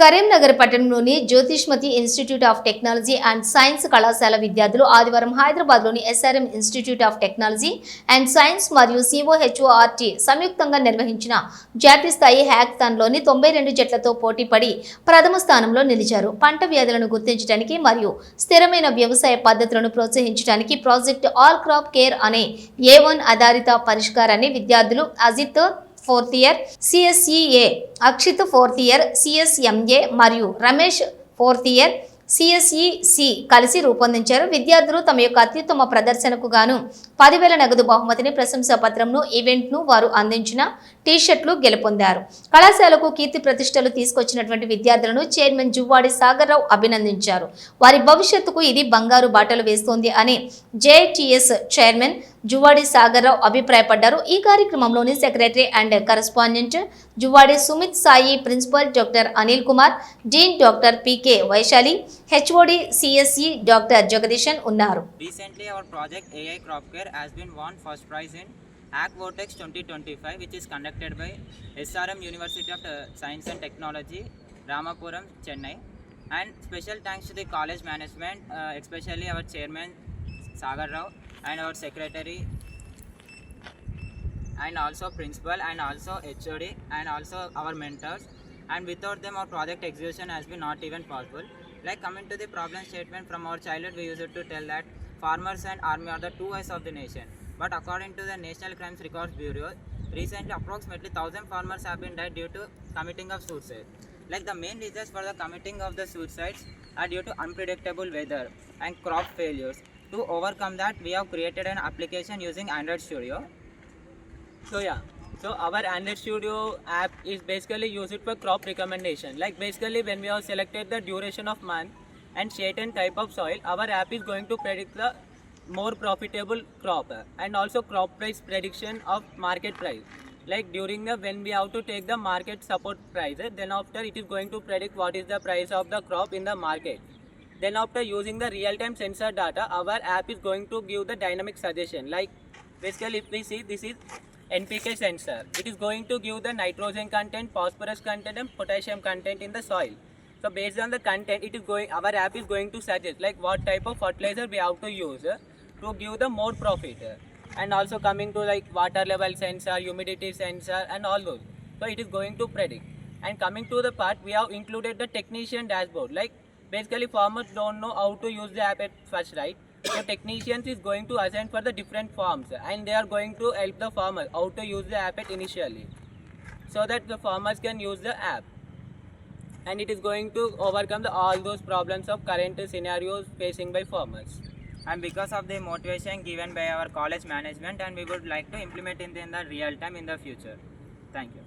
కరీంనగర్ పట్టణంలోని Jyothishmathi institute of technology and science కళాశాల విద్యార్థులు ఆదివారం హైదరాబాద్లోని SRM institute of technology and science మరియు సిఓహెచ్ఓఆర్టీ సంయుక్తంగా నిర్వహించిన జాతీయ స్థాయి హ్యాకథాన్లోని 92 జట్లతో పోటీపడి ప్రథమ స్థానంలో నిలిచారు. పంట వ్యాధులను గుర్తించడానికి మరియు స్థిరమైన వ్యవసాయ పద్ధతులను ప్రోత్సహించడానికి ప్రాజెక్ట్ ఆల్ క్రాప్ కేర్ అనే A1 ఆధారిత పరిష్కారాన్ని విద్యార్థులు Ajit 4th year, CSEA, Akshit 4th year, CSMA మరియు రమేష్ 4th year, CSEC కలిసి రూపొందించారు. విద్యార్థులు తమ యొక్క అత్యుత్తమ ప్రదర్శనకు గాను 10,000 నగదు బహుమతిని, ప్రశంసా పత్రంను, ఈవెంట్ను వారు అందించిన టీ-షర్ట్లు గెలుపొందారు. కళాశాలకు కీర్తి ప్రతిష్టలు తీసుకొచ్చినటువంటి విద్యార్థులను చైర్మన్ జువ్వాడి సాగర్రావు అభినందించారు. వారి భవిష్యత్తుకు ఇది బంగారు బాటలు వేస్తోంది అని JTS చైర్మన్ జువ్వాడి సాగర్రావు అభిప్రాయపడ్డారు. ఈ కార్యక్రమంలోని secretary and correspondent Juvvadi Sumith Sai, principal doctor Anil Kumar, dean doctor PK Vaishali, HOD CSE doctor Jagadeesan ఉన్నారు. Recently our project AI Crop Care has been won first prize in Hack Vortex 2025, which is conducted by SRM University of Science and Technology, Ramapuram, Chennai. And special thanks to the college management, especially our chairman Sagar Rao and our secretary and also principal and also HOD and also our mentors. And without them our project execution has been not even possible. Like coming to the problem statement, from our childhood we used to tell that farmers and army are the two eyes of the nation. But according to the National Crimes Records Bureau, recently approximately 1,000 farmers have been died due to committing of suicide. Like the main reasons for the committing of the suicides are due to unpredictable weather and crop failures. To overcome that, we have created an application using Android Studio. So our Android Studio app is basically used for crop recommendation. Like basically when we have selected the duration of month and certain type of soil, our app is going to predict the more profitable crop and also crop price prediction of market price. Like during the when we have to take the market support price, then after it is going to predict what is the price of the crop in the market. Then after using the real-time sensor data, our app is going to give the dynamic suggestion. Like basically if we see, this is NPK sensor. It is going to give the nitrogen content, phosphorus content and potassium content in the soil. So based on the content, it is going, our app is going to suggest like what type of fertilizer we have to use to give the more profit. And also coming to like water level sensor, humidity sensor and all those. So it is going to predict. And coming to the part, we have included the technician dashboard. Like basically farmers don't know how to use the app at first, right? So technicians is going to assign for the different farms and they are going to help the farmer how to use the app at initially, so that the farmers can use the app. And it is going to overcome all those problems of current scenarios facing by farmers. And because of the motivation given by our college management, and we would like to implement in the real time in the future. Thank you.